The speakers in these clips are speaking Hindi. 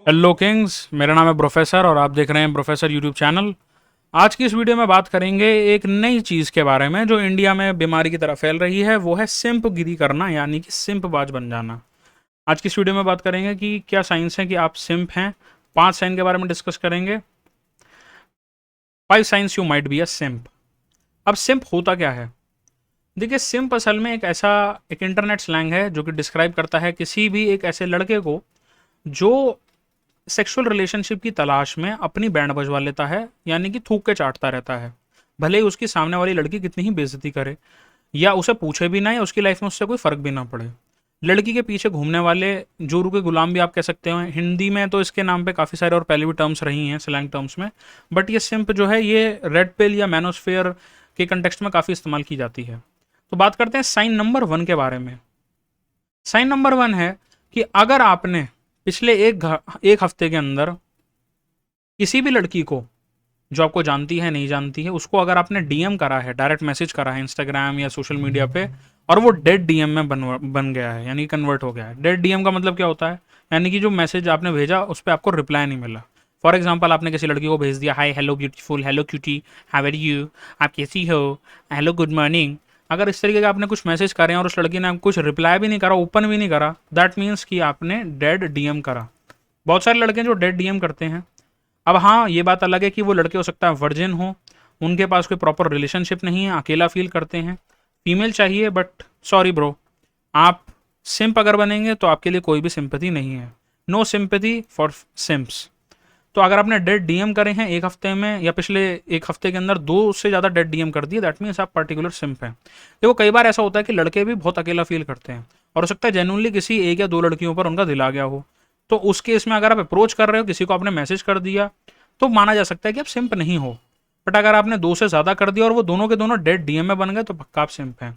हेलो किंग्स, मेरा नाम है प्रोफेसर और आप देख रहे हैं प्रोफेसर यूट्यूब चैनल। आज की इस वीडियो में बात करेंगे एक नई चीज़ के बारे में जो इंडिया में बीमारी की तरह फैल रही है। वो है सिंप गिरी करना, यानी कि सिंप बाज बन जाना। आज की इस वीडियो में बात करेंगे कि क्या साइंस है कि आप सिंप हैं। 5 साइन के बारे में डिस्कस करेंगे। 5 science you might be a simp. अब सिंप होता क्या है? देखिए, सिंप असल में एक इंटरनेट स्लैंग है जो कि डिस्क्राइब करता है किसी भी एक ऐसे लड़के को जो सेक्सुअल रिलेशनशिप की तलाश में अपनी बैंड बजवा लेता है, यानी कि थूक के चाटता रहता है, भले ही उसकी सामने वाली लड़की कितनी ही बेइज्जती करे या उसे पूछे भी ना या उसकी लाइफ में उससे कोई फर्क भी ना पड़े। लड़की के पीछे घूमने वाले जोरू के गुलाम भी आप कह सकते हो। हिंदी में तो इसके नाम पे काफ़ी सारे और पहले भी टर्म्स रही हैं स्लैंग टर्म्स में, बट ये सिंप जो है ये रेड पिल या मैनोस्फेयर के कंटेक्स्ट में काफ़ी इस्तेमाल की जाती है। तो बात करते हैं साइन नंबर 1 के बारे में। साइन नंबर 1 है कि अगर आपने पिछले एक हफ्ते के अंदर किसी भी लड़की को, जो आपको जानती है नहीं जानती है, उसको अगर आपने डीएम करा है, डायरेक्ट मैसेज करा है इंस्टाग्राम या सोशल मीडिया पे, और वो डेड डीएम में बन गया है, यानी कन्वर्ट हो गया है। डेड डीएम का मतलब क्या होता है? यानी कि जो मैसेज आपने भेजा उस पर आपको रिप्लाई नहीं मिला। फॉर एग्जाम्पल, आपने किसी लड़की को भेज दिया, hi hello beautiful, hello cutie, how are you, आप कैसी हो, हेलो गुड मॉर्निंग। अगर इस तरीके का आपने कुछ मैसेज करे और उस लड़की ने कुछ रिप्लाई भी नहीं करा, ओपन भी नहीं करा, दैट मीन्स कि आपने डेड डीएम करा। बहुत सारे लड़के जो डेड डीएम करते हैं। अब हाँ, ये बात अलग है कि वो लड़के हो सकता है वर्जिन हो, उनके पास कोई प्रॉपर रिलेशनशिप नहीं है, अकेला फील करते हैं, फीमेल चाहिए, बट सॉरी ब्रो, आप सिंप अगर बनेंगे तो आपके लिए कोई भी सिंपैथी नहीं है। No sympathy for simps. तो अगर आपने डेड डीएम करे हैं एक हफ्ते में या पिछले एक हफ्ते के अंदर 2 से ज़्यादा डेड डीएम कर दिए, दैट मीन्स आप पर्टिकुलर सिंप हैं। देखो, कई बार ऐसा होता है कि लड़के भी बहुत अकेला फील करते हैं और हो सकता है जेन्युइनली किसी एक या 2 लड़कियों पर उनका दिल आ गया हो। तो उस केस में अगर आप अप्रोच कर रहे हो, किसी को आपने मैसेज कर दिया, तो माना जा सकता है कि आप सिंप नहीं हो। बट अगर आपने 2 से ज़्यादा कर दिया और वो दोनों के दोनों डेड डीएम में बन गए, तो पक्का आप सिंप हैं।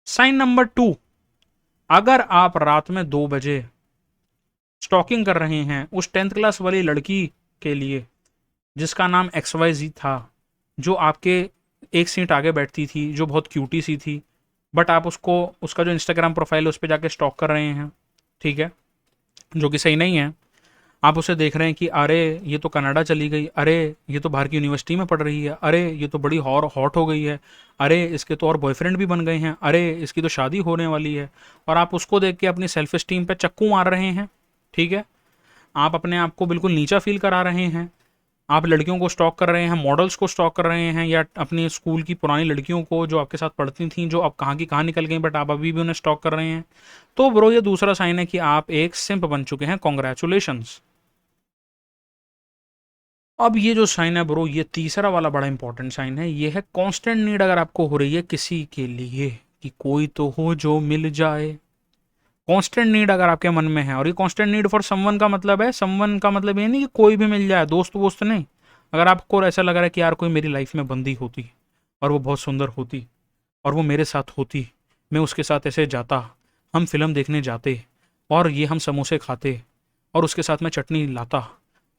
साइन नंबर 2, अगर आप रात में 2 बजे स्टॉकिंग कर रहे हैं उस 10th क्लास वाली लड़की के लिए जिसका नाम XYZ था, जो आपके एक सीट आगे बैठती थी, जो बहुत क्यूटी सी थी, बट आप उसको, उसका जो इंस्टाग्राम प्रोफाइल है उस पर जाके स्टॉक कर रहे हैं, ठीक है, जो कि सही नहीं है। आप उसे देख रहे हैं कि अरे ये तो कनाडा चली गई, अरे ये तो बाहर की यूनिवर्सिटी में पढ़ रही है, अरे ये तो बड़ी हॉट हो गई है, अरे इसके तो और बॉयफ्रेंड भी बन गए हैं, अरे इसकी तो शादी होने वाली है, और आप उसको देख के अपनी सेल्फ स्टीम पे चक्कू मार रहे हैं, ठीक है। आप अपने आप को बिल्कुल नीचा फील करा रहे हैं। आप लड़कियों को स्टॉक कर रहे हैं, मॉडल्स को स्टॉक कर रहे हैं, या अपनी स्कूल की पुरानी लड़कियों को जो आपके साथ पढ़ती थी, जो अब कहाँ की कहाँ निकल गई, बट आप अभी भी उन्हें स्टॉक कर रहे हैं। तो ब्रो, ये दूसरा साइन है कि आप एक सिंप बन चुके हैं। कॉन्ग्रेचुलेशंस। अब ये जो साइन है ब्रो, ये तीसरा वाला बड़ा इंपॉर्टेंट साइन है। ये है कांस्टेंट नीड अगर आपको हो रही है किसी के लिए कि कोई तो हो जो मिल जाए। कांस्टेंट नीड अगर आपके मन में है, और ये कांस्टेंट नीड फॉर समवन का मतलब है, समवन का मतलब ये नहीं कि कोई भी मिल जाए, दोस्त वोस्त नहीं। अगर आपको ऐसा लग रहा है कि यार कोई मेरी लाइफ में बंदी होती और वो बहुत सुंदर होती और वो मेरे साथ होती, मैं उसके साथ ऐसे जाता, हम फिल्म देखने जाते और ये हम समोसे खाते और उसके साथ मैं चटनी लाता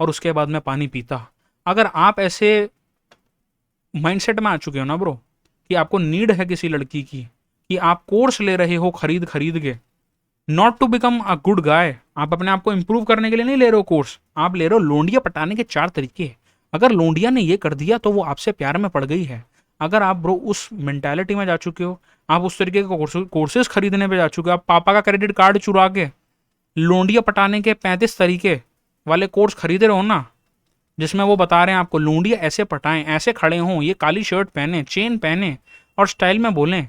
और उसके बाद मैं पानी पीता। अगर आप ऐसे माइंडसेट में आ चुके हो ना ब्रो, कि आपको नीड है किसी लड़की की, कि आप कोर्स ले रहे हो खरीद खरीद के, not to become a good guy, आप अपने आप को इंप्रूव करने के लिए नहीं ले रहे हो कोर्स, आप ले रहे हो लोंडिया पटाने के 4 तरीके। अगर लोंडिया ने ये कर दिया तो वो आपसे प्यार में पड़ गई है। अगर आप ब्रो उस मेंटालिटी में जा चुके हो, आप उस तरीके के कोर्सेज खरीदने पे जा चुके हो, आप पापा का क्रेडिट कार्ड चुरा के लोंडिया पटाने के 35 तरीके वाले कोर्स खरीदे रहो ना, जिसमें वो बता रहे हैं आपको लोंडिया ऐसे पटाएं, ऐसे खड़े हों, ये काली शर्ट पहने, चेन पहने और स्टाइल में बोलें,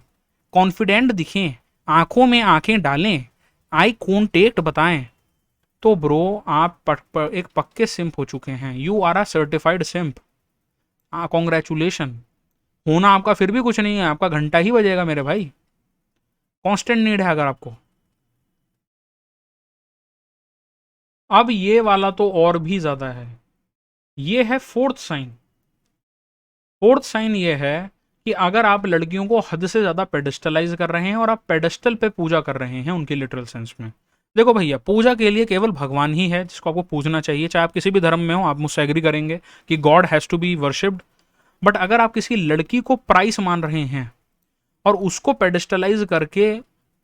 कॉन्फिडेंट दिखें, आंखों में आंखें डालें, आई कॉन्टेक्ट बताएं, तो ब्रो आप एक पक्के सिंप हो चुके हैं। You are a certified simp. Congratulation. होना आपका फिर भी कुछ नहीं है, आपका घंटा ही बजेगा मेरे भाई। कांस्टेंट नीड है अगर आपको। अब ये वाला तो और भी ज्यादा है। ये है फोर्थ साइन। फोर्थ साइन ये है कि अगर आप लड़कियों को हद से ज्यादा पेडिस्टलाइज कर रहे हैं और आप पेडिस्टल पे पूजा कर रहे हैं उनकी लिटरल सेंस में। देखो भैया, पूजा के लिए केवल भगवान ही है जिसको आपको पूजना चाहिए, चाहे आप किसी भी धर्म में हो। आप मुझसे एग्री करेंगे कि God has to be worshipped. But अगर आप किसी लड़की को प्राइस मान रहे हैं और उसको पेडिस्टलाइज करके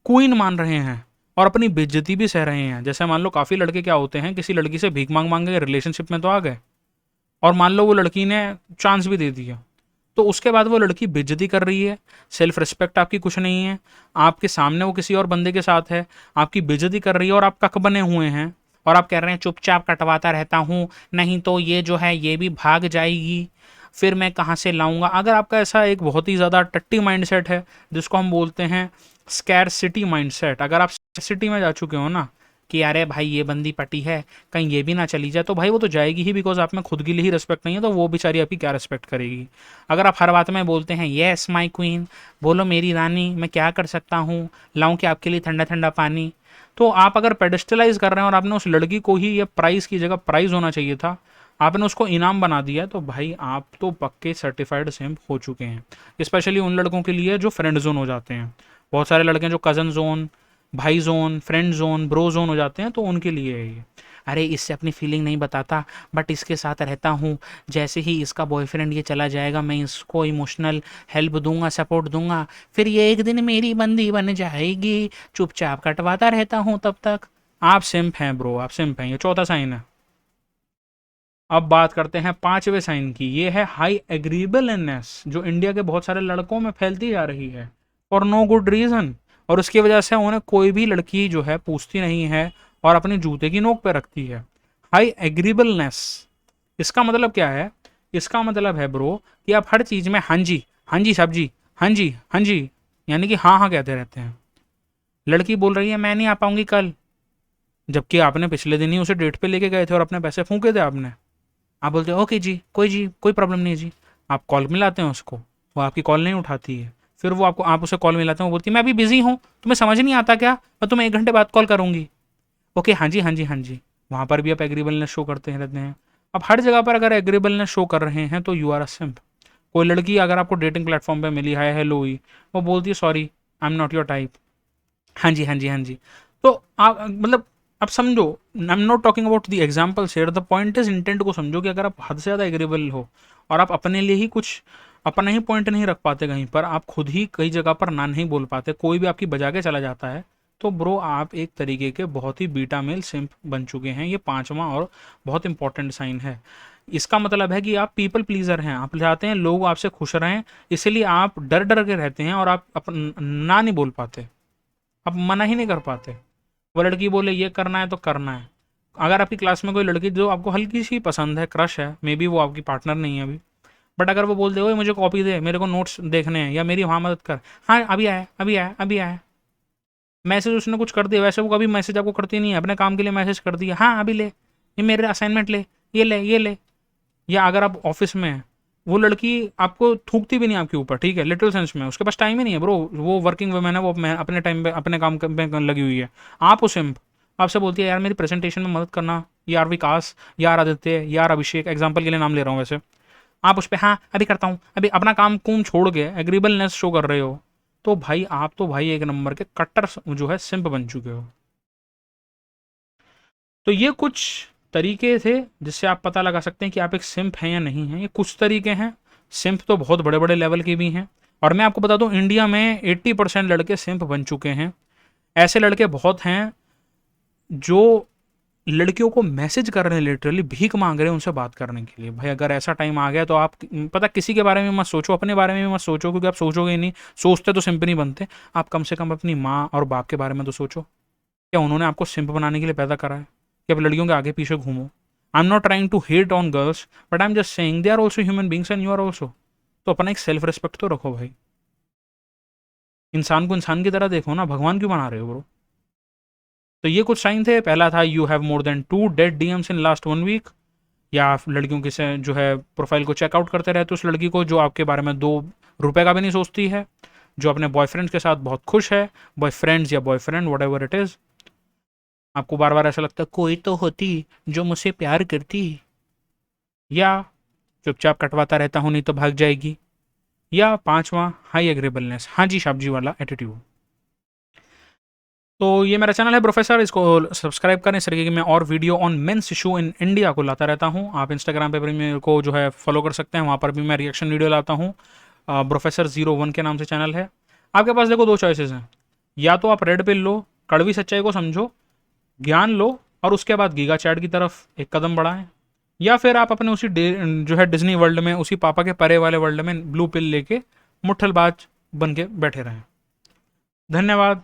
क्वीन मान रहे हैं, और अपनी बेइज्जती भी सह रहे हैं। जैसे मान लो काफ़ी लड़के क्या होते हैं, किसी लड़की से भीख मांग मांग के रिलेशनशिप में तो आ गए, और मान लो वो लड़की ने चांस भी दे दिया, तो उसके बाद वो लड़की बेइज्जती कर रही है, सेल्फ रिस्पेक्ट आपकी कुछ नहीं है, आपके सामने वो किसी और बंदे के साथ है, आपकी बेइज्जती कर रही है और आप कक बने हुए हैं, और आप कह रहे हैं चुपचाप कटवाता रहता हूँ, नहीं तो ये जो है ये भी भाग जाएगी, फिर मैं कहाँ से लाऊंगा। अगर आपका ऐसा एक बहुत ही ज़्यादा टट्टी माइंडसेट है, जिसको हम बोलते हैं स्कैरसिटी माइंडसेट, अगर आप सिटी में जा चुके हो ना कि अरे भाई ये बंदी पटी है, कहीं ये भी ना चली जाए, तो भाई वो तो जाएगी ही, बिकॉज आप में खुद के लिए ही रिस्पेक्ट नहीं है, तो वो बेचारी आपकी क्या रिस्पेक्ट करेगी। अगर आप हर बात में बोलते हैं येस माई क्वीन, बोलो मेरी रानी, मैं क्या कर सकता हूँ, लाऊं कि आपके लिए ठंडा ठंडा पानी, तो आप अगर पेडिस्टलाइज कर रहे हैं और आपने उस लड़की को ही ये प्राइस की जगह प्राइज होना चाहिए था, आपने उसको इनाम बना दिया, तो भाई आप तो पक्के सर्टिफाइड सिंप हो चुके हैं। स्पेशली उन लड़कों के लिए जो फ्रेंड जोन हो जाते हैं, बहुत सारे लड़के जो कज़न जोन, भाई zone, friend zone, bro zone हो जाते हैं, तो उनके लिए है ये। अरे इससे अपनी फीलिंग नहीं बताता, बट इसके साथ रहता हूँ, जैसे ही इसका बॉयफ्रेंड ये चला जाएगा मैं इसको इमोशनल हेल्प दूंगा, सपोर्ट दूंगा, फिर ये एक दिन मेरी बंदी बन जाएगी, चुपचाप कटवाता रहता हूँ तब तक। आप सिंप हैं ब्रो, आप सिंप हैं। ये चौथा साइन है। अब बात करते हैं पांचवें साइन की। ये है हाई एग्रीबलनेस, जो इंडिया के बहुत सारे लड़कों में फैलती जा रही है फॉर नो गुड रीजन, और उसकी वजह से उन्हें कोई भी लड़की जो है पूछती नहीं है और अपने जूते की नोक पे रखती है। हाई एग्रीबलनेस, इसका मतलब क्या है? इसका मतलब है ब्रो कि आप हर चीज में हाँ जी साहब जी, हाँ जी हाँ जी, यानी कि हाँ हाँ कहते रहते हैं। लड़की बोल रही है मैं नहीं आ पाऊंगी कल, जबकि आपने पिछले दिन ही उसे डेट पे लेके गए थे और अपने पैसे फूके थे आपने। आप बोलते हो ओके जी, कोई प्रॉब्लम नहीं जी। आप कॉल मिलाते हैं उसको, वो आपकी कॉल नहीं उठाती है, फिर वो आपको, आप उसे कॉल मिलाते हैं, वो बोलती है मैं अभी बिजी हूँ, तुम्हें समझ नहीं आता क्या, मैं तुम्हें 1 घंटे बाद कॉल करूंगी। ओके हाँ जी हाँ जी हाँ जी, वहाँ पर भी आप एग्रीबलनेस शो करते हैं रहते हैं। अब हर जगह पर अगर एग्रीबलनेस शो कर रहे हैं तो यू आर अ सिंप। कोई लड़की अगर आपको डेटिंग प्लेटफॉर्म पे मिली, हाय हेलो हुई, वो बोलती है sorry I am not your type, हाँ जी हाँ जी हाँ जी, तो आप मतलब आप समझो, आई am not talking about the example share, the point is intent को समझो कि अगर आप हद से ज़्यादा एग्रीबल हो और आप अपने लिए ही कुछ अपना ही पॉइंट नहीं रख पाते कहीं पर, आप खुद ही कई जगह पर ना नहीं बोल पाते, कोई भी आपकी बजा के चला जाता है, तो ब्रो आप एक तरीके के बहुत ही बीटा मेल सिंप बन चुके हैं। ये पांचवा और बहुत इंपॉर्टेंट साइन है। इसका मतलब है कि आप पीपल प्लीजर हैं, आप चाहते हैं लोग आपसे खुश रहें, इसलिए आप डर डर के रहते हैं और आप ना नहीं बोल पाते, आप मना ही नहीं कर पाते। वो लड़की बोले ये करना है तो करना है। अगर आपकी क्लास में कोई लड़की जो आपको हल्की सी पसंद है, क्रश है, मे बी वो आपकी पार्टनर नहीं है अभी, बट अगर वो बोल दे ओए मुझे कॉपी दे, मेरे को नोट्स देखने हैं, या मेरी वहाँ मदद कर, हाँ अभी आया अभी आया अभी आया, मैसेज उसने कुछ कर दिया, वैसे वो कभी मैसेज आपको करती नहीं है, अपने काम के लिए मैसेज कर दिया, हाँ अभी ले, ये मेरे असाइनमेंट ले, ये ले ये ले। या अगर आप ऑफिस में हैं, वो लड़की आपको थूकती भी नहीं आपके ऊपर, ठीक है, लिटिल सेंस में, उसके पास टाइम ही नहीं है ब्रो, वो वर्किंग वुमेन है, वो अपने टाइम पे अपने काम पे लगी हुई है, आप उसे आपसे बोलती है यार मेरी प्रेजेंटेशन में मदद करना, यार विकास, यार आदित्य, यार अभिषेक, एग्जाम्पल के लिए नाम ले रहा हूँ वैसे, आप उस पर हाँ अभी करता हूँ, अभी अपना काम कूम छोड़ के एग्रीबलनेस शो कर रहे हो, तो भाई आप तो भाई एक नंबर के कट्टर जो है सिंप बन चुके हो। तो ये कुछ तरीके थे जिससे आप पता लगा सकते हैं कि आप एक सिंप हैं या नहीं हैं। ये कुछ तरीके हैं, सिंप तो बहुत बड़े बड़े लेवल के भी हैं, और मैं आपको बता दूं इंडिया में 80% लड़के सिंप बन चुके हैं। ऐसे लड़के बहुत हैं जो लड़कियों को मैसेज कर रहे हैं, लिटरली भीख मांग रहे हैं उनसे बात करने के लिए। भाई अगर ऐसा टाइम आ गया तो आप पता किसी के बारे में मत सोचो, अपने बारे में भी मत सोचो, क्योंकि आप सोचोगे ही नहीं, सोचते तो सिंप नहीं बनते। आप कम से कम अपनी माँ और बाप के बारे में तो सोचो, क्या उन्होंने आपको सिंप बनाने के लिए पैदा करा है कि आप लड़कियों के आगे पीछे घूमो। I am not trying to hate on girls, but I am just saying they are also human beings and you are also. तो अपना एक सेल्फ रिस्पेक्ट तो रखो भाई, इंसान को इंसान की तरह देखो ना, भगवान क्यों बना रहे हो ब्रो। तो ये कुछ साइन थे। पहला था you have more than 2 dead DMs in last 1 week, या आप लड़कियों के से जो है प्रोफाइल को चेकआउट करते रहते हो उस लड़की को जो आपके बारे में 2 रुपए का भी नहीं सोचती है, जो अपने बॉयफ्रेंड के साथ बहुत खुश है, बॉयफ्रेंड्स या boyfriend what ever it is. आपको बार बार ऐसा लगता है कोई तो होती जो मुझसे प्यार करती, या चुपचाप कटवाता रहता हूँ नहीं तो भाग जाएगी, या पांचवा हाई एग्रेबलनेस, हाँ जी साहब जी वाला एटीट्यूड। तो ये मेरा चैनल है प्रोफेसर, इसको सब्सक्राइब करें। इस तरीके की मैं और video on men's issue in India को लाता रहता हूँ। आप इंस्टाग्राम पे भी मेरे को जो है फॉलो कर सकते हैं, वहाँ पर भी मैं रिएक्शन वीडियो लाता हूँ। प्रोफेसर 01 के नाम से चैनल है। आपके पास देखो 2 चॉइसेस हैं, या तो आप रेड पिल लो कड़वी सच्चाई को समझो, ज्ञान लो और उसके बाद गीगा चैट की तरफ एक कदम बढ़ाएं। या फिर आप अपने उसी जो है डिज्नी वर्ल्ड में, उसी पापा के परे वाले वर्ल्ड में ब्लू पिल लेके मुठ्ठलबाज बन के बैठे रहें। धन्यवाद।